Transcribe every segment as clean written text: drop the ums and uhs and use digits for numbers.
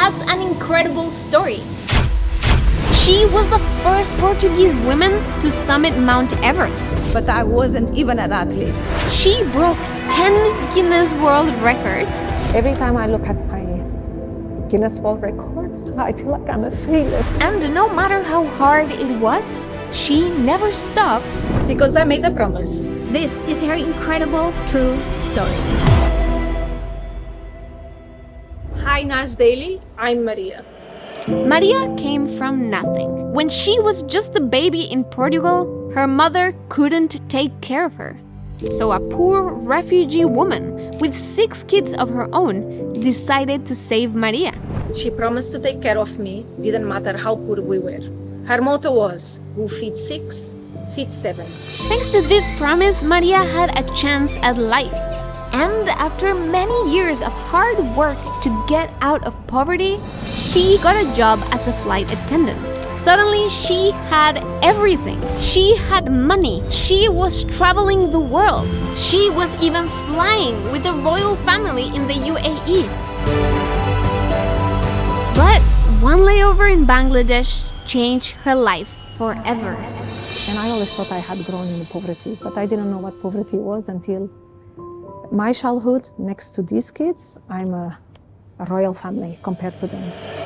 has an incredible story. She was the first Portuguese woman to summit Mount Everest. But I wasn't even an athlete. She broke 10 Guinness World Records. Every time I look at my Guinness World Records, I feel like I'm a failure. And no matter how hard it was, she never stopped. Because I made a promise. This is her incredible true story. Hi Nars Daily, I'm Maria. Maria came from nothing. When she was just a baby in Portugal, her mother couldn't take care of her. So a poor refugee woman with 6 kids of her own decided to save Maria. She promised to take care of me, didn't matter how poor we were. Her motto was, who feeds 6, feeds 7. Thanks to this promise, Maria had a chance at life. And after many years of hard work to get out of poverty, she got a job as a flight attendant. Suddenly, she had everything. She had money. She was traveling the world. She was even flying with the royal family in the UAE. But one layover in Bangladesh changed her life forever. And I always thought I had grown in poverty, but I didn't know what poverty was until my childhood. Next to these kids, I'm a royal family compared to them.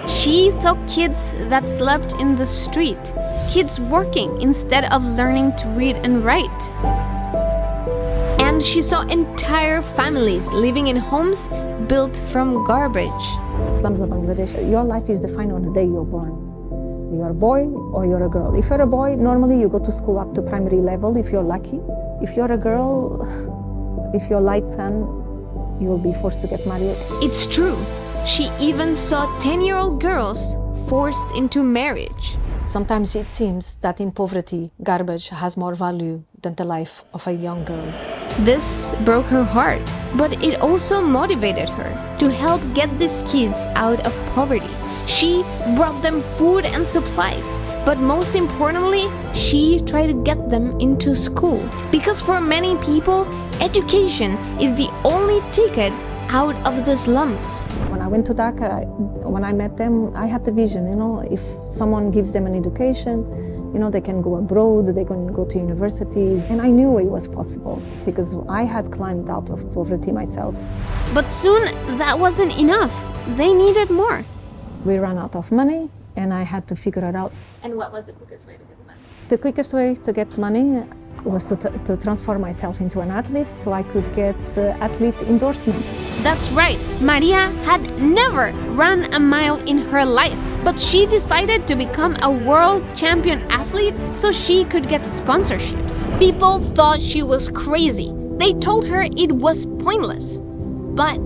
She saw kids that slept in the street, kids working instead of learning to read and write. And she saw entire families living in homes built from garbage. Slums of Bangladesh, your life is defined on the day you're born. You're a boy or you're a girl. If you're a boy, normally you go to school up to primary level if you're lucky. If you're a girl, if you're light tan, you will be forced to get married. It's true. She even saw 10-year-old girls forced into marriage. Sometimes it seems that in poverty, garbage has more value than the life of a young girl. This broke her heart, but it also motivated her to help get these kids out of poverty. She brought them food and supplies, but most importantly, she tried to get them into school. Because for many people, education is the only ticket out of the slums. When I went to Dhaka, when I met them, I had the vision, if someone gives them an education, they can go abroad, they can go to universities. And I knew it was possible because I had climbed out of poverty myself. But soon that wasn't enough. They needed more. We ran out of money and I had to figure it out. And what was the quickest way to get money? The quickest way to get money was to transform myself into an athlete so I could get athlete endorsements. That's right. Maria had never run a mile in her life, but she decided to become a world champion athlete so she could get sponsorships. People thought she was crazy. They told her it was pointless. But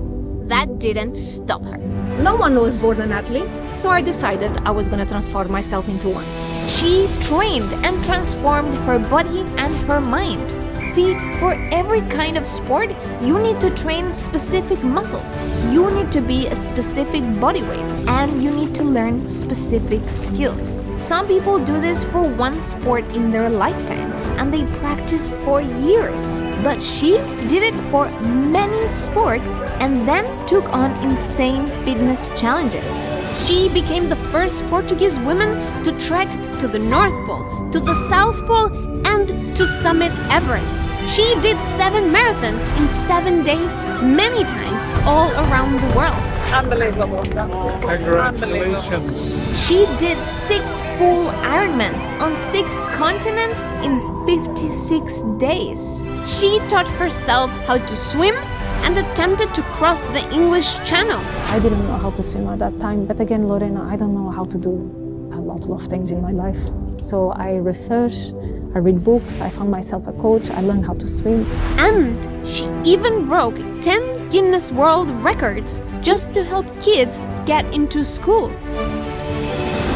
that didn't stop her. No one was born an athlete, so I decided I was going to transform myself into one. She trained and transformed her body and her mind. See, for every kind of sport, you need to train specific muscles. You need to be a specific body weight, and you need to learn specific skills. Some people do this for one sport in their lifetime, and they practice for years. But she did it for many sports and then took on insane fitness challenges. She became the first Portuguese woman to trek to the North Pole, to the South Pole, and to summit Everest. She did 7 marathons in 7 days, many times, all around the world. Unbelievable. Congratulations. She did 6 full Ironmans on 6 continents in 56 days. She taught herself how to swim and attempted to cross the English Channel. I didn't know how to swim at that time, but again, Lorena, I don't know how to do a lot of things in my life. So I researched, I read books, I found myself a coach, I learned how to swim. And she even broke 10 Guinness World Records just to help kids get into school.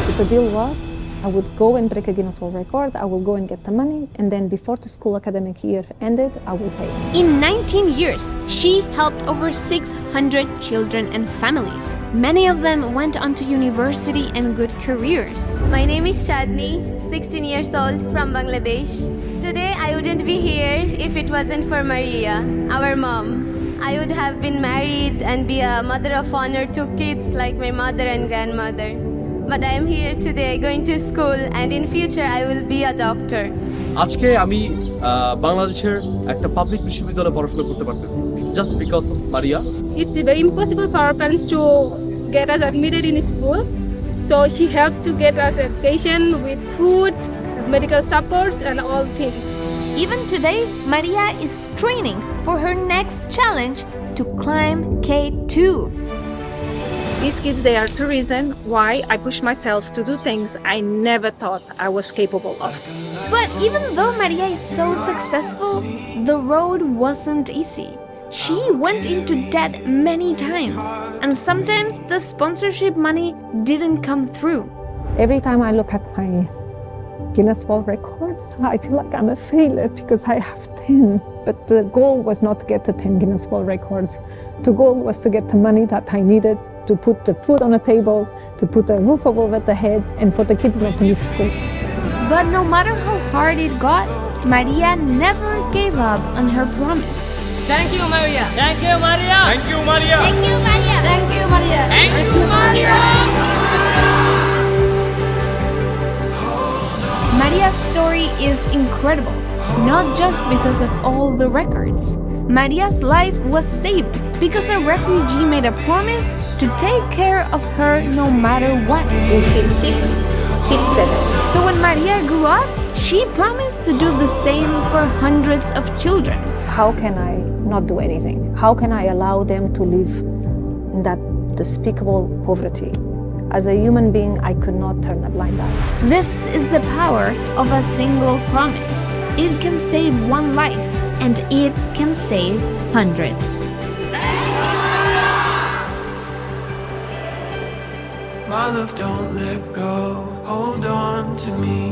So the deal was, I would go and break a Guinness World Record, I will go and get the money, and then before the school academic year ended, I will pay. In 19 years, she helped over 600 children and families. Many of them went on to university and good careers. My name is Chadni, 16 years old from Bangladesh. Today I wouldn't be here if it wasn't for Maria, our mom. I would have been married and be a mother of honor to kids like my mother and grandmother. But I am here today going to school, and in future I will be a doctor. আজকে আমি বাংলাদেশের একটা public বিশ্ববিদ্যালয়ে পড়াশোনা করতে পারতেছি just because of Maria. It's very impossible for our parents to get us admitted in school. So she helped to get us education with food, medical supports and all things. Even today, Maria is training for her next challenge to climb K2. These kids, they are the reason why I push myself to do things I never thought I was capable of. But even though Maria is so successful, the road wasn't easy. She went into debt many times, and sometimes the sponsorship money didn't come through. Every time I look at my Guinness World Records, I feel like I'm a failure because I have 10. But the goal was not to get to 10 Guinness World Records. The goal was to get the money that I needed to put the food on the table, to put a roof over their heads, and for the kids not to miss school. But no matter how hard it got, Maria never gave up on her promise. Thank you, Maria. Thank you, Maria. Thank you, Maria. Thank you, Maria. Thank you, Maria. Maria's story is incredible, not just because of all the records. Maria's life was saved because a refugee made a promise to take care of her no matter what. In hit 6, hit 7. So when Maria grew up, she promised to do the same for hundreds of children. How can I not do anything? How can I allow them to live in that despicable poverty? As a human being, I could not turn a blind eye. This is the power of a single promise. It can save one life, and it can save hundreds. My love, don't let go. Hold on to me.